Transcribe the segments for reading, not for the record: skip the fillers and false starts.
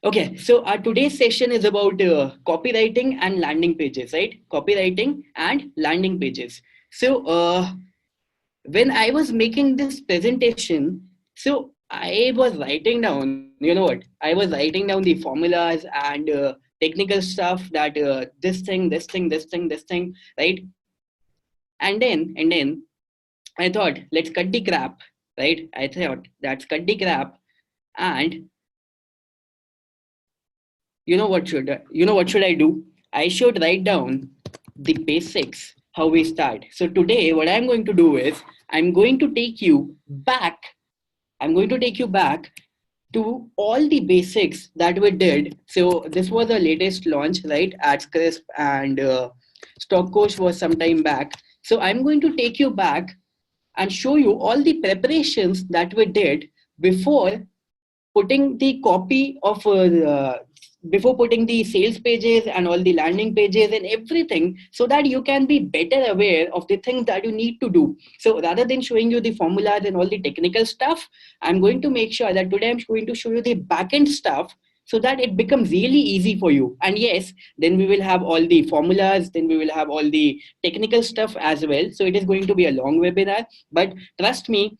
Okay, so our today's session is about copywriting and landing pages, right? Copywriting and landing pages. So when I was making this presentation, so I was writing down, you know what? I was writing down the formulas and technical stuff that this thing, right? And then I thought, let's cut the crap, right? I thought that's cut the crap, and you know what should I do? I should write down the basics, how we start. So today what I'm going to do is I'm going to take you back. I'm going to take you back to all the basics that we did. So this was the latest launch, right? AdsCrisp and StockCoach was some time back. So I'm going to take you back and show you all the preparations that we did before putting the copy of before putting the sales pages and all the landing pages and everything, so that you can be better aware of the things that you need to do. So rather than showing you the formulas and all the technical stuff, I'm going to make sure that today I'm going to show you the backend stuff, so that it becomes really easy for you. And yes, then we will have all the formulas, then we will have all the technical stuff as well. So it is going to be a long webinar, but trust me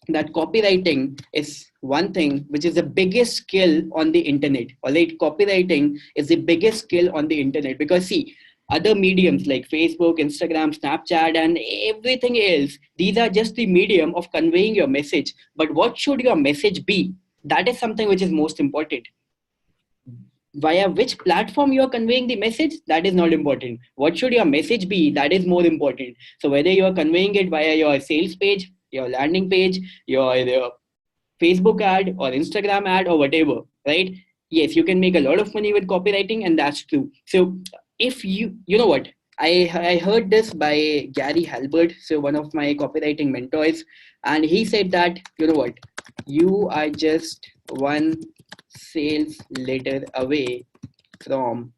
that copywriting is one thing which is the biggest skill on the internet. All right, copywriting is the biggest skill on the internet, because see, other mediums like Facebook, Instagram, Snapchat, and everything else, these are just the medium of conveying your message. But what should your message be? That is something which is most important. Via which platform you are conveying the message, that is not important. What should your message be? That is more important. So whether you are conveying it via your sales page, your landing page, your Facebook ad or Instagram ad or whatever, right? Yes, you can make a lot of money with copywriting, and that's true. So if you know what, I heard this by Gary Halbert, so one of my copywriting mentors, and he said that, you know what, you are just one sales letter away from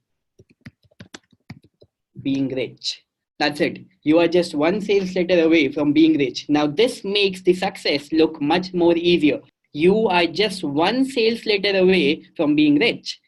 being rich. That's it. You are just one sales letter away from being rich. Now, this makes the success look much more easier. You are just one sales letter away from being rich.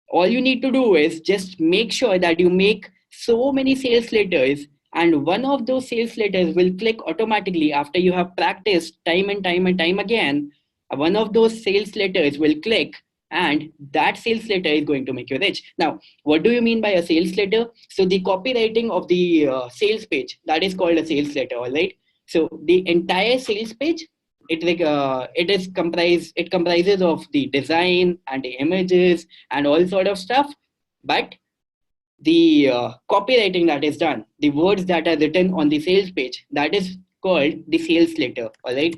All you need to do is just make sure that you make so many sales letters, and one of those sales letters will click automatically after you have practiced time and time and time again. One of those sales letters will click, and that sales letter is going to make you rich. Now, what do you mean by a sales letter? So the copywriting of the sales page, that is called a sales letter. All right, so the entire sales page, it comprises of the design and the images and all sort of stuff. But the copywriting that is done, the words that are written on the sales page, that is called the sales letter. All right,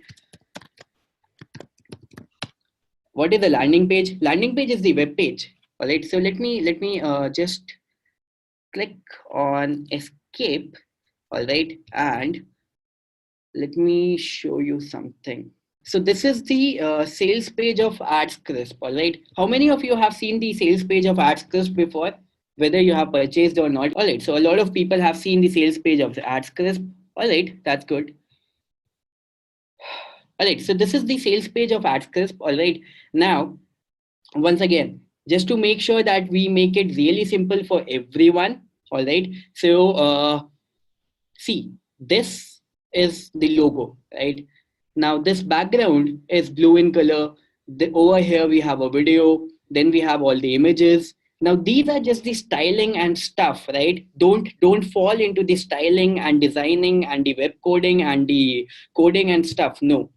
what is the landing page? Landing page is the web page. All right, so let me just click on escape. All right, and let me show you something. So this is the sales page of AdsCrisp. All right, how many of you have seen the sales page of AdsCrisp before, whether you have purchased or not? All right, so a lot of people have seen the sales page of the AdsCrisp. All right, that's good. All right, so this is the sales page of AdsCrisp. All right, now once again, just to make sure that we make it really simple for everyone. All right, so see, this is the logo, right? Now this background is blue in color. Over here we have a video, then we have all the images. Now these are just the styling and stuff, right? Don't fall into the styling and designing and the web coding and the coding and stuff. No.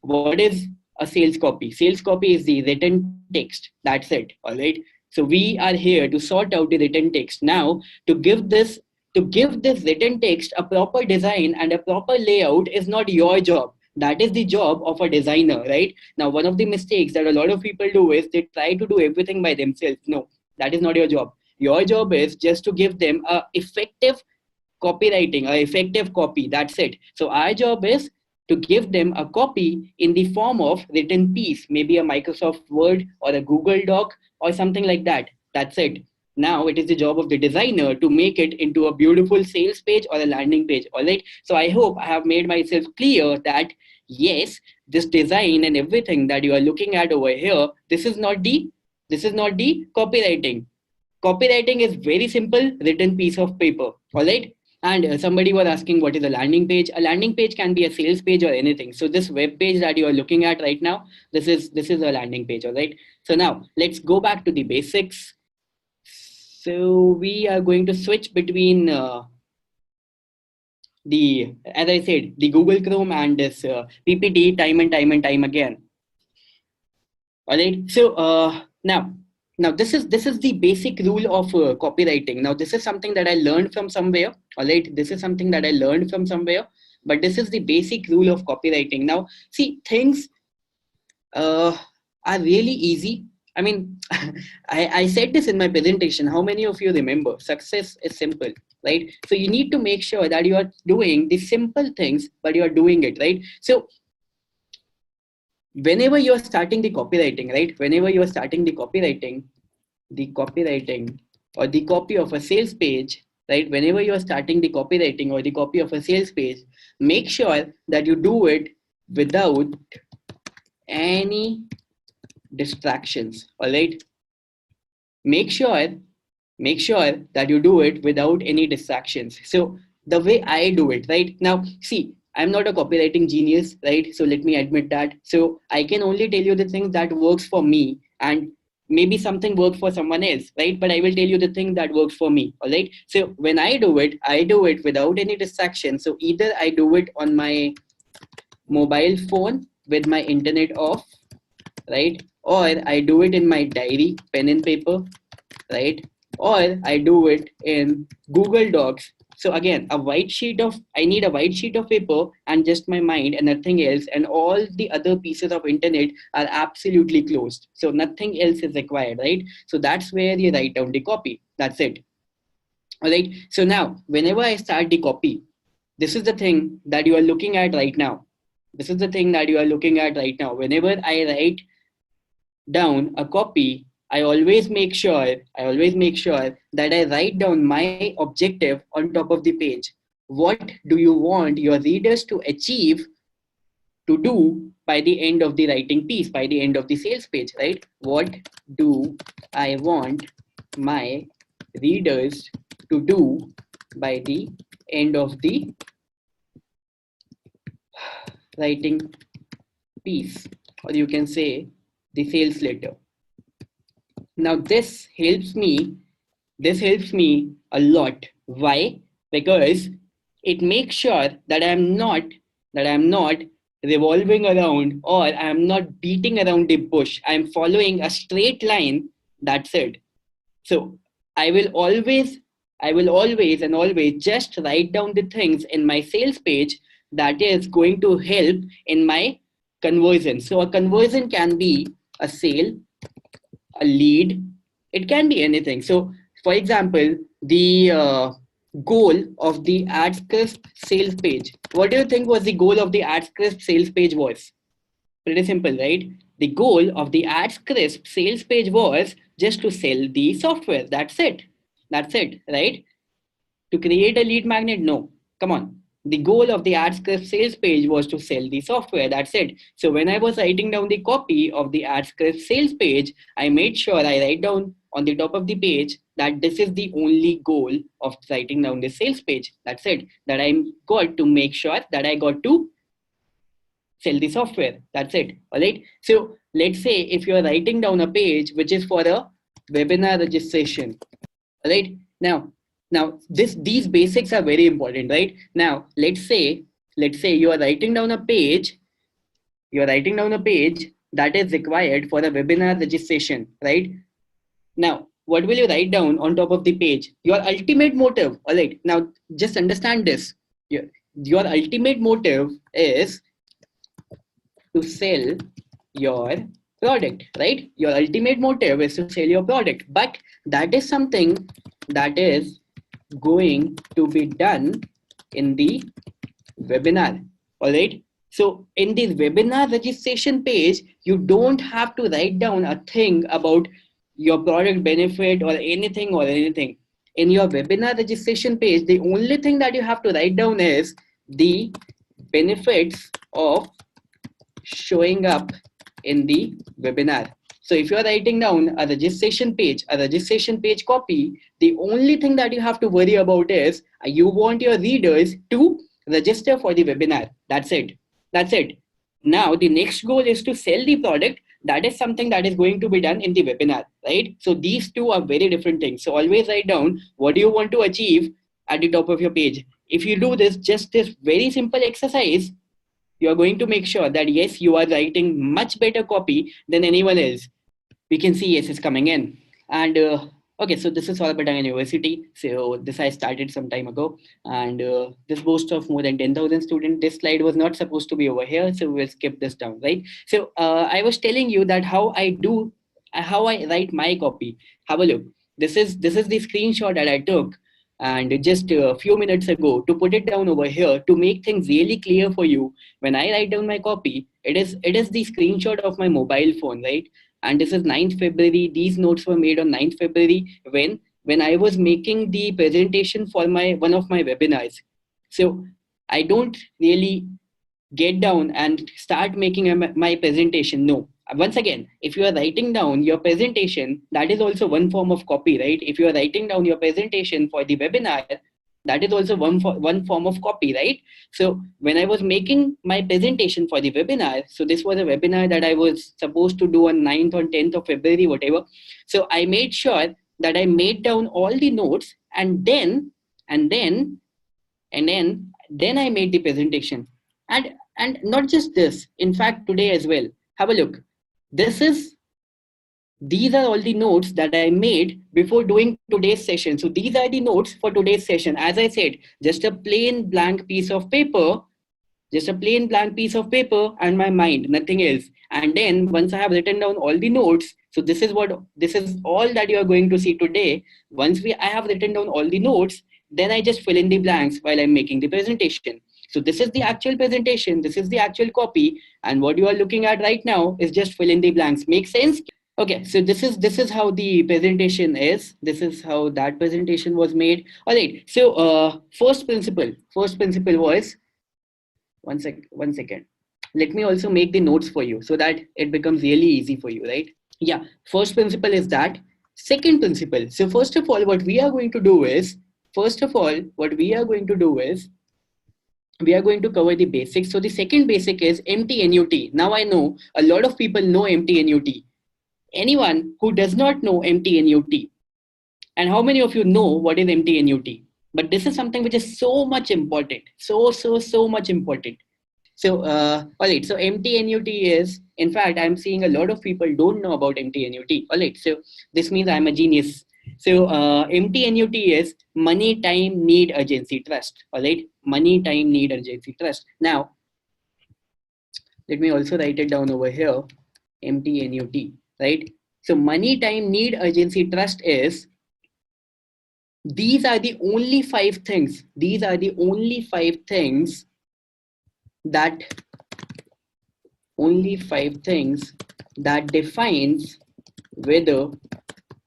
What is a sales copy? Sales copy is the written text. That's it. All right. So we are here to sort out the written text. Now to give this written text a proper design and a proper layout is not your job. That is the job of a designer, right? Now, one of the mistakes that a lot of people do is they try to do everything by themselves. No, that is not your job. Your job is just to give them a effective copywriting, a effective copy. That's it. So our job is to give them a copy in the form of written piece, maybe a Microsoft Word or a Google Doc or something like that. That's it. Now it is the job of the designer to make it into a beautiful sales page or a landing page. All right. So I hope I have made myself clear that yes, this design and everything that you are looking at over here, this is not the copywriting. Copywriting is very simple written piece of paper. All right. And somebody was asking what is a landing page. A landing page can be a sales page or anything. So this web page that you are looking at right now, this is a landing page. All right. So now let's go back to the basics. So we are going to switch between as I said, the Google Chrome and this PPT time and time again. All right. So now this is the basic rule of copywriting. Now this is something that I learned from somewhere. All right. This is something that I learned from somewhere. But this is the basic rule of copywriting. Now see, things are really easy. I mean, I said this in my presentation. How many of you remember? Success is simple, right? So you need to make sure that you are doing the simple things, but you are doing it, right? So whenever you're starting the copywriting, right? Whenever you're starting the copywriting or the copy of a sales page, right? Whenever you're starting the copywriting or the copy of a sales page, make sure that you do it without any distractions. All right. Make sure that you do it without any distractions. So the way I do it, right? Now, see, I'm not a copywriting genius, right? So let me admit that. So I can only tell you the things that works for me, and maybe something works for someone else, right? But I will tell you the thing that works for me. All right. So when I do it without any distraction. So either I do it on my mobile phone with my internet off, right? Or I do it in my diary, pen and paper, right? Or I do it in Google Docs. So again, I need a white sheet of paper and just my mind and nothing else. And all the other pieces of internet are absolutely closed. So nothing else is required, right? So that's where you write down the copy. That's it. All right. So now, whenever I start the copy, this is the thing that you are looking at right now. This is the thing that you are looking at right now. Whenever I write down a copy, I always make sure that I write down my objective on top of the page. What do you want your readers to achieve, to do by the end of the writing piece, by the end of the sales page, right? What do I want my readers to do by the end of the writing piece, or you can say the sales letter. Now this helps me a lot. Why? Because it makes sure that I'm not revolving around, or I'm not beating around the bush. I'm following a straight line. That's it. So I will always and always just write down the things in my sales page that is going to help in my conversion. So a conversion can be a sale, a lead, it can be anything. So for example, the goal of the AdScript sales page, what do you think was the goal of the AdScript sales page was? Pretty simple, right? The goal of the AdScript sales page was just to sell the software. That's it, right? To create a lead magnet? No, come on. The goal of the AdScript sales page was to sell the software. That's it. So when I was writing down the copy of the AdScript sales page, I made sure I write down on the top of the page that this is the only goal of writing down the sales page. That's it. That I got to make sure that I got to sell the software. That's it. All right. So let's say if you're writing down a page which is for a webinar registration. All right. Now these basics are very important, right? Now let's say you are writing down a page. That is required for a webinar registration, right? Now, what will you write down on top of the page? Your ultimate motive. All right. Now, just understand this. Your ultimate motive is to sell your product, right? Your ultimate motive is to sell your product, but that is something that is going to be done in the webinar. All right. So in the webinar registration page, you don't have to write down a thing about your product benefit or anything. In your webinar registration page, the only thing that you have to write down is the benefits of showing up in the webinar. So if you're writing down a registration page copy, the only thing that you have to worry about is you want your readers to register for the webinar. That's it. That's it. Now the next goal is to sell the product. That is something that is going to be done in the webinar, right? So these two are very different things. So always write down what do you want to achieve at the top of your page. If you do this, just this very simple exercise, you are going to make sure that yes, you are writing much better copy than anyone else. We can see yes is coming in. And okay, so this is Saurabh Patanga University. So this I started some time ago, and this boasts of more than 10,000 students. This slide was not supposed to be over here, so we'll skip this down, right? So I was telling you that how I write my copy. Have a look. This is the screenshot that I took, and just a few minutes ago, to put it down over here to make things really clear for you. When I write down my copy, it is the screenshot of my mobile phone, right? And this is 9th February. These notes were made on 9th February when I was making the presentation for my one of my webinars. So I don't really get down and start making my presentation. No. Once again, if you are writing down your presentation, that is also one form of copy, right? If you are writing down your presentation for the webinar, that is also one form of copy, right? So when I was making my presentation for the webinar, so this was a webinar that I was supposed to do on 9th or 10th of February, whatever. So I made sure that I made down all the notes, and then I made the presentation. And not just this, in fact, today as well. Have a look. These are all the notes that I made before doing today's session. So these are the notes for today's session. As I said, just a plain blank piece of paper, and my mind, nothing else. And then once I have written down all the notes, so this is all that you are going to see today. I have written down all the notes, then I just fill in the blanks while I'm making the presentation. So this is the actual presentation, this is the actual copy, and what you are looking at right now is just fill in the blanks. Make sense? Okay, so this is how the presentation is. This is how that presentation was made. All right. So first principle was one second. Let me also make the notes for you so that it becomes really easy for you, right? Yeah. First principle is that. Second principle. So first of all, what we are going to do is we are going to cover the basics. So the second basic is MTNUT. Now I know a lot of people know MTNUT. Anyone who does not know MTNUT, and how many of you know what is MTNUT? But this is something which is so much important, so much important. So all right, so MTNUT is, in fact, I'm seeing a lot of people don't know about MTNUT. All right, so this means I'm a genius. So MTNUT is money, time, need, urgency, trust. All right, money, time, need, urgency, trust. Now, let me also write it down over here. MTNUT, right? So money, time, need, urgency, trust is, these are the only 5 things. These are the only 5 things that defines whether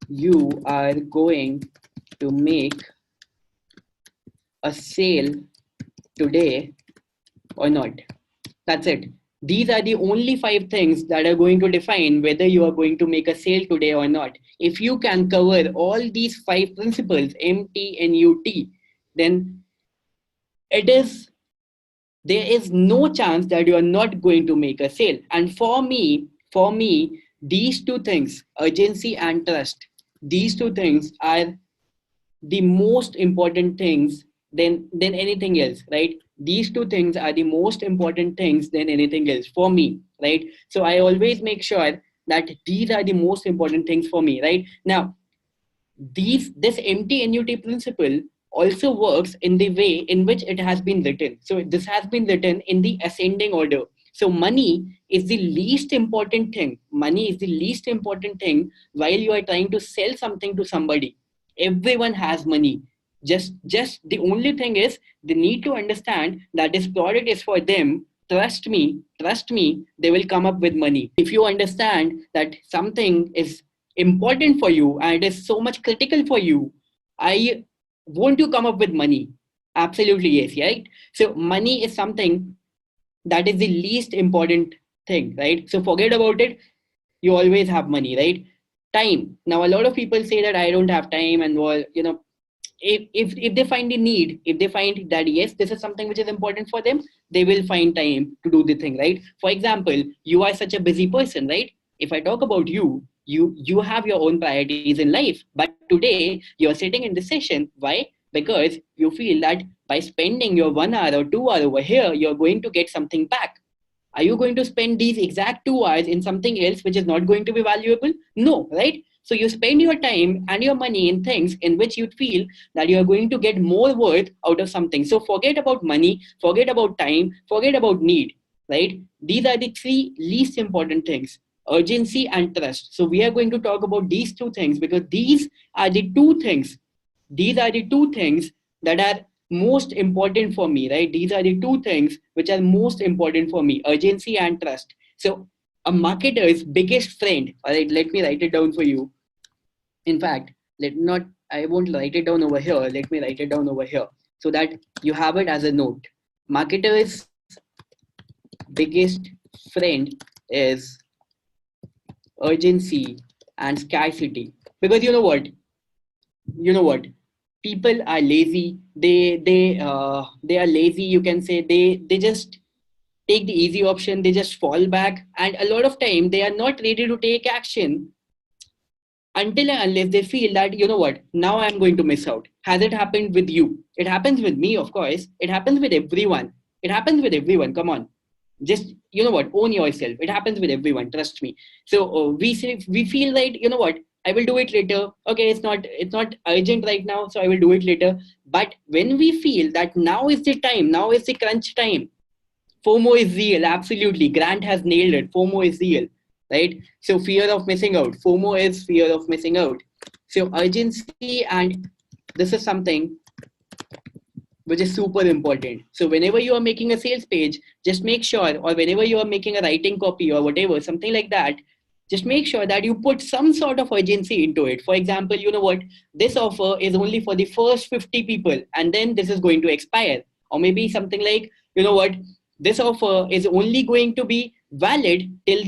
you are going to make a sale today or not. That's it. These are the only 5 things that are going to define whether you are going to make a sale today or not. If you can cover all these 5 principles, MTNUT, then there is no chance that you are not going to make a sale. And for me, these 2 things, urgency and trust, these 2 things are the most important things than anything else, right? These 2 things are the most important things than anything else for me, right? So I always make sure that these are the most important things for me, right? Now, this MTNUT principle also works in the way in which it has been written. So this has been written in the ascending order. So money is the least important thing. Money is the least important thing while you are trying to sell something to somebody. Everyone has money. Just the only thing is they need to understand that this product is for them. Trust me, they will come up with money. If you understand that something is important for you and it is so much critical for you, won't you come up with money? Absolutely yes, right? So money is something that is the least important thing, right? So forget about it. You always have money, right? Time. Now, a lot of people say that I don't have time, and well, if they find the need, if they find that yes, this is something which is important for them, they will find time to do the thing, right? For example, you are such a busy person, right? If I talk about you, you have your own priorities in life, but today you're sitting in this session. Why? Because you feel that by spending your 1 hour or 2 hour over here, you're going to get something back. Are you going to spend these exact 2 hours in something else which is not going to be valuable? No, right? So you spend your time and your money in things in which you feel that you are going to get more worth out of something. So forget about money, forget about time, forget about need, right? These are the three least important things: urgency and trust. So we are going to talk about these two things because are the two things these are the two things that are most important for me, right? These are the two things which are most important for me: urgency and trust. So a marketer's biggest friend, all right, let me write it down for you. In fact, let not I won't write it down over here. Let me write it down over here so that you have it as a note. Marketer's biggest friend is urgency and scarcity. Because you know what, people are lazy. They are lazy, you can say. They just take the easy option. They just fall back, and a lot of time they are not ready to take action until and unless they feel that, you know what, now I'm going to miss out. Has it happened with you? It happens with me, of course. It happens with everyone. It happens with everyone. Come on, just, you know what, own yourself. It happens with everyone, trust me. So we feel like, you know what, I will do it later. Okay, it's not urgent right now, so I will do it later. But when we feel that now is the time, now is the crunch time, FOMO is real. Absolutely, Grant has nailed it. FOMO is real, right? So fear of missing out. FOMO is fear of missing out. So urgency, and this is something which is super important. So whenever you are making a sales page, just make sure, or whenever you are making a writing copy or whatever, something like that, just make sure that you put some sort of urgency into it. For example, you know what, this offer is only for the first 50 people, and then this is going to expire. Or maybe something like, you know what, this offer is only going to be valid till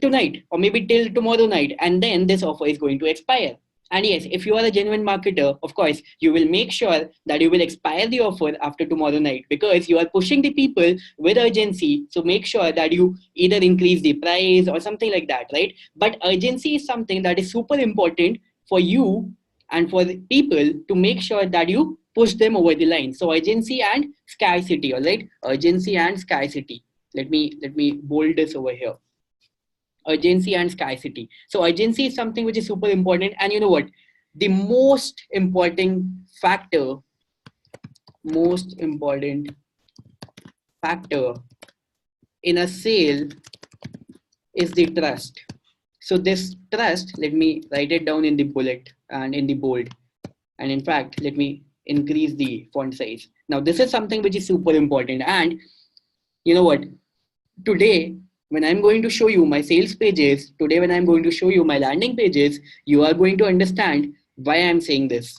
tonight, or maybe till tomorrow night, and then this offer is going to expire. And yes, if you are a genuine marketer, of course, you will make sure that you will expire the offer after tomorrow night, because you are pushing the people with urgency. So make sure that you either increase the price or something like that, right? But urgency is something that is super important for you and for the people, to make sure that you push them over the line. So urgency and scarcity, all right? Urgency and scarcity. Let me bold this over here: urgency and scarcity. So urgency is something which is super important. And you know what? The most important factor in a sale is the trust. So this trust, let me write it down in the bullet and in the bold. And in fact, let me increase the font size. Now, this is something which is super important. And you know what? Today, when I'm going to show you my sales pages, today when I'm going to show you my landing pages, you are going to understand why I'm saying this.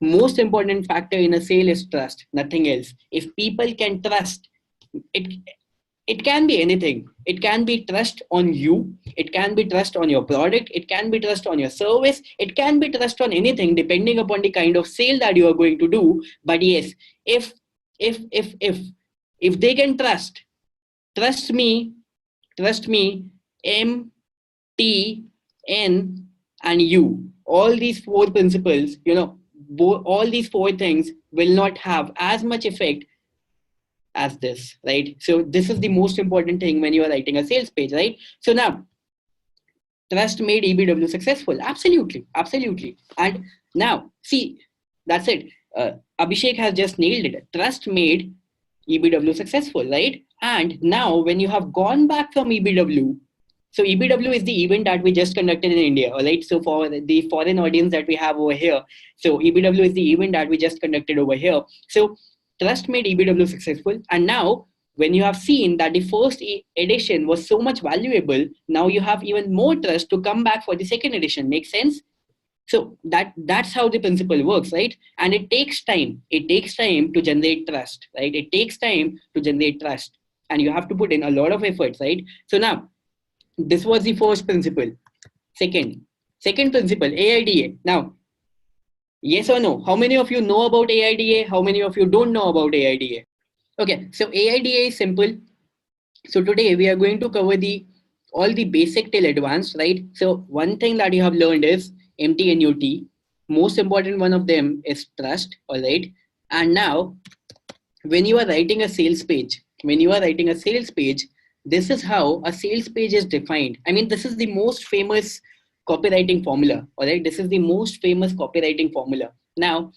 Most important factor in a sale is trust, nothing else. If people can trust, it it can be anything. It can be trust on you, it can be trust on your product, it can be trust on your service, it can be trust on anything, depending upon the kind of sale that you are going to do. But yes, if if if if if they can trust me, trust me, M, T, N, and U. All these four principles, all these four things will not have as much effect as this, right? So this is the most important thing when you are writing a sales page, right? So now, trust made EBW successful. Absolutely, absolutely. And now, see, that's it. Abhishek has just nailed it. Trust made EBW successful, right? And now, when you have gone back from EBW, so EBW is the event that we just conducted in India, all right? So for the foreign audience that we have over here, so EBW is the event that we just conducted over here. So trust made EBW successful. And now, when you have seen that the first edition was so much valuable, now you have even more trust to come back for the second edition. Makes sense? So that's how the principle works, right? And it takes time. It takes time to generate trust, right? It takes time to generate trust. and you have to put in a lot of efforts, right? So now this was the first principle. Second principle, AIDA. Now, yes or no? How many of you know about AIDA? How many of you don't know about AIDA? Okay, so AIDA is simple. So today we are going to cover the all the basic till advanced, right? So one thing that you have learned is MT and UT. Most important one of them is trust, all right? And now when you are writing a sales page, this is how a sales page is defined. I mean, this is the most famous copywriting formula, all right? This is the most famous copywriting formula. Now,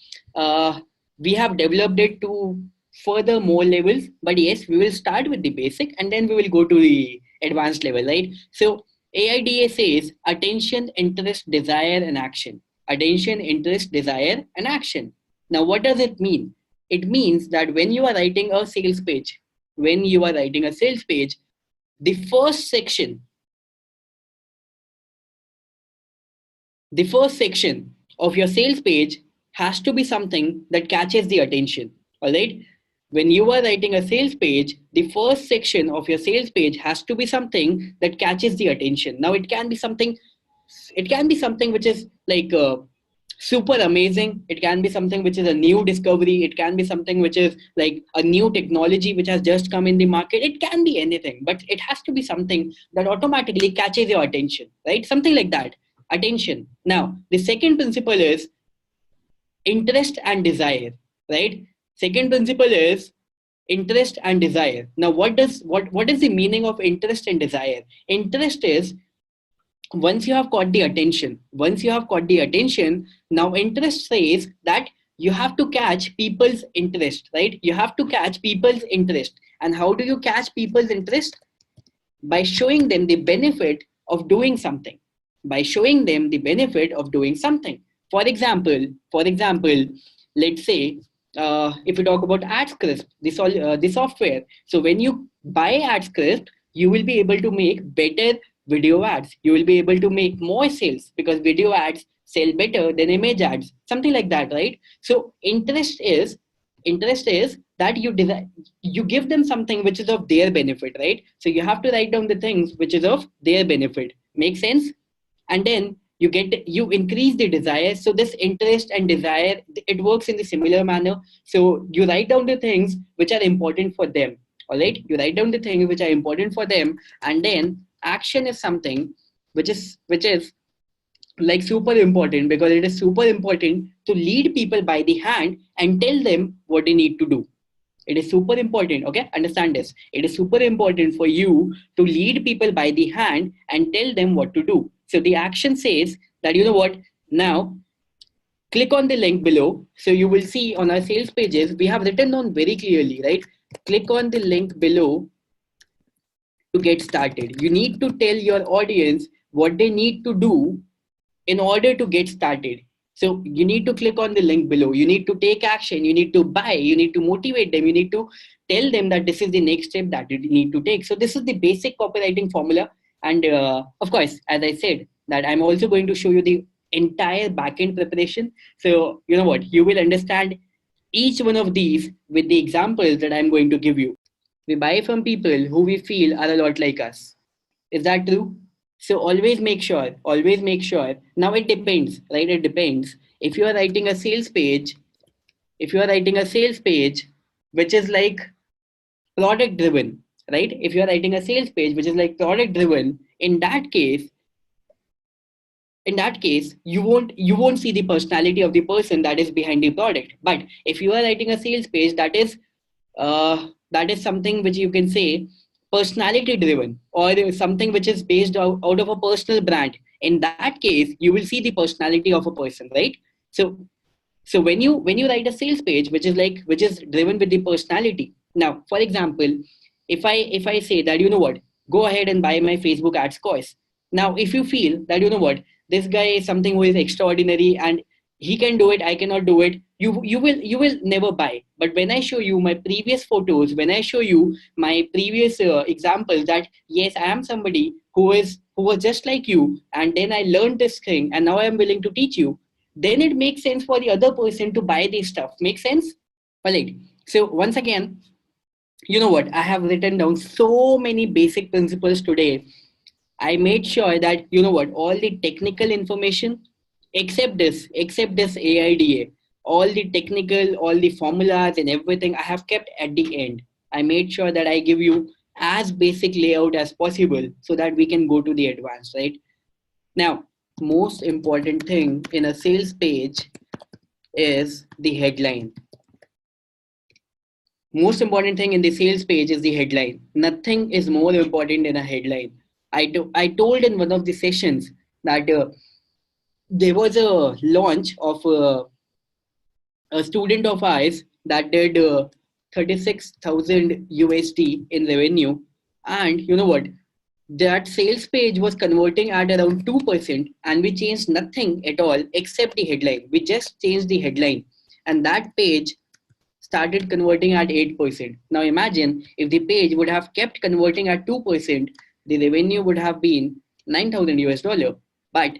we have developed it to further more levels, but yes, we will start with the basic and then we will go to the advanced level, right? So AIDA says attention, interest, desire, and action. Attention, interest, desire, and action. Now, what does it mean? It means that when you are writing a sales page, the first section, of your sales page has to be something that catches the attention. All right. When you are writing a sales page, the first section of your sales page has to be something that catches the attention. Now, it can be something which is like super amazing. It can be something which is a new discovery. It can be something which is like a new technology which has just come in the market. It can be anything, but it has to be something that automatically catches your attention, right? Something like that. Attention. Now, the second principle is interest and desire, right? Second principle is interest and desire. Now, what is the meaning of interest and desire? Interest is once you have caught the attention, now interest says that you have to catch people's interest, right? You have to catch people's interest. And how do you catch people's interest? By showing them the benefit of doing something. For example, let's say if you talk about AdScript, the software. So when you buy AdScript, you will be able to make better video ads. You will be able to make more sales because video ads sell better than image ads. Something like that, right? So interest is that you give them something which is of their benefit, right? So you have to write down the things which is of their benefit. Make sense? And then you increase the desire. So this interest and desire, it works in the similar manner. So you write down the things which are important for them. All right, you write down the things which are important for them, and then action is something which is like super important, because it is super important to lead people by the hand and tell them what they need to do. It is super important. Okay, understand this. It is super important for you to lead people by the hand and tell them what to do. So the action says that, you know what, now click on the link below. So you will see on our sales pages, we have written down very clearly, right? Click on the link below to get started. You need to tell your audience what they need to do in order to get started. So you need to click on the link below. You need to take action. You need to buy. You need to motivate them. You need to tell them that this is the next step that you need to take. So this is the basic copywriting formula. And of course, as I said, that I'm also going to show you the entire backend preparation. So you know what, you will understand each one of these with the examples that I'm going to give you. We buy from people who we feel are a lot like us. Is that true? So always make sure. Now it depends, right? It depends. If you are writing a sales page, which is like product driven, right? If you are writing a sales page which is like product driven, in that case you won't see the personality of the person that is behind the product. But if you are writing a sales page that is something which you can say personality driven, or something which is based out of a personal brand, in that case you will see the personality of a person, right? So when you write a sales page which is driven with the personality. Now, for example, if I say that, you know what, go ahead and buy my Facebook ads course. Now if you feel that, you know what, this guy is something who is extraordinary and he can do it, I cannot do it, you will never buy. But when I show you my previous photos, when I show you my previous examples, that yes, I am somebody who was just like you, and then I learned this thing and now I am willing to teach you, then it makes sense for the other person to buy this stuff. Make sense? All right. So once again, You know what? I have written down so many basic principles today. I made sure that, you know what, all the technical information, except this AIDA, all the technical, all the formulas and everything I have kept at the end. I made sure that I give you as basic layout as possible so that we can go to the advanced, right? Now, most important thing in a sales page is the headline. Most important thing in the sales page is the headline. Nothing is more important than a headline. I told in one of the sessions that there was a launch of a student of ours that did 36,000 USD in revenue. And you know what? That sales page was converting at around 2%, and we changed nothing at all except the headline. We just changed the headline, and that page started converting at 8%. Now imagine if the page would have kept converting at 2%, the revenue would have been 9,000 US dollar. But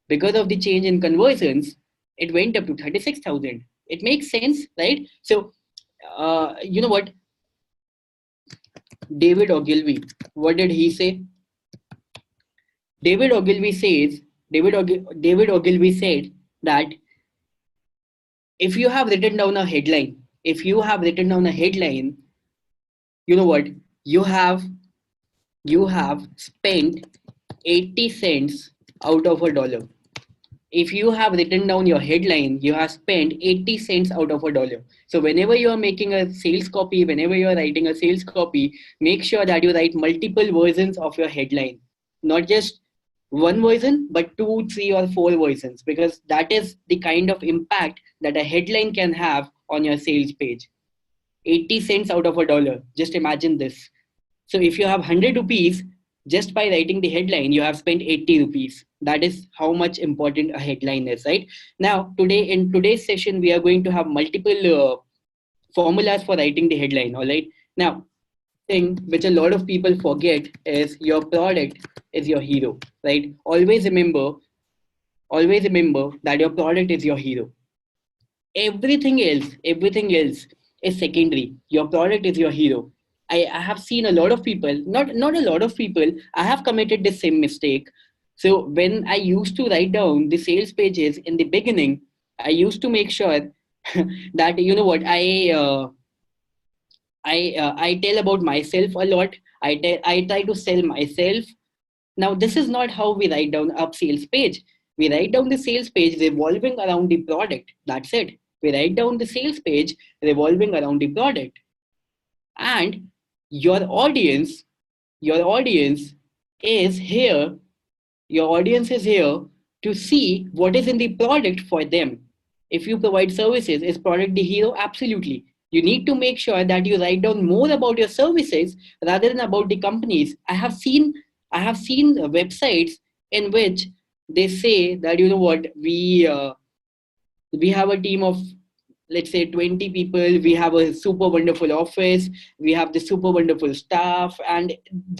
because of the change in conversions, it went up to 36,000. It makes sense, right? So, you know what? David Ogilvy, what did he say? David Ogilvy says, David Ogilvy said that if you have written down a headline, if you have written down a headline, you know what? You have you have spent 80 cents out of a dollar. If you have written down your headline, you have spent 80 cents out of a dollar. So whenever you are making a sales copy, whenever you are writing a sales copy, make sure that you write multiple versions of your headline, not just one version, but two, three, or four versions, because that is the kind of impact that a headline can have on your sales page. 80 cents out of a dollar. Just imagine this. So if you have 100 rupees, just by writing the headline, you have spent 80 rupees. That is how much important a headline is, right? Now, in today's session, we are going to have multiple formulas for writing the headline, all right? Now, thing which a lot of people forget is your product is your hero, right? Always remember that your product is your hero. Everything else is secondary. Your product is your hero. I have seen a lot of people, not a lot of people, I have committed the same mistake. So when I used to write down the sales pages in the beginning, I used to make sure that, you know what, I tell about myself a lot. I try to sell myself. Now, this is not how we write down a sales page. We write down the sales page revolving around the product. That's it. We write down the sales page revolving around the product. And your audience, your audience is here, your audience is here to see what is in the product for them. If you provide services, is product the hero? Absolutely. You need to make sure that you write down more about your services rather than about the companies. I have seen websites in which they say that, you know what, we have a team of, let's say, 20 people. We have a super wonderful office. We have the super wonderful staff, and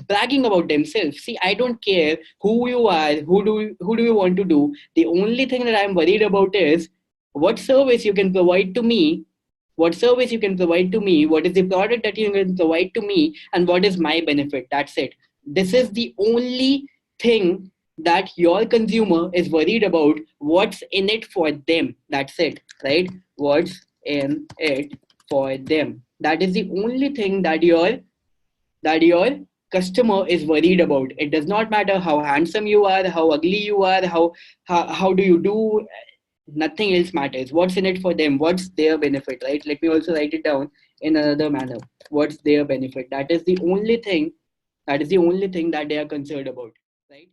bragging about themselves. See, I don't care who you are, who do you want to do. The only thing that I'm worried about is what service you can provide to me, what is the product that you can provide to me, and what is my benefit. That's it. This is the only thing that your consumer is worried about. What's in it for them? That's it, right? What's in it for them? That is the only thing that your customer is worried about. It does not matter how handsome you are, how ugly you are, how do you do. Nothing else matters. What's in it for them? What's their benefit, right? Let me also write it down in another manner. What's their benefit? That is the only thing that they are concerned about, right?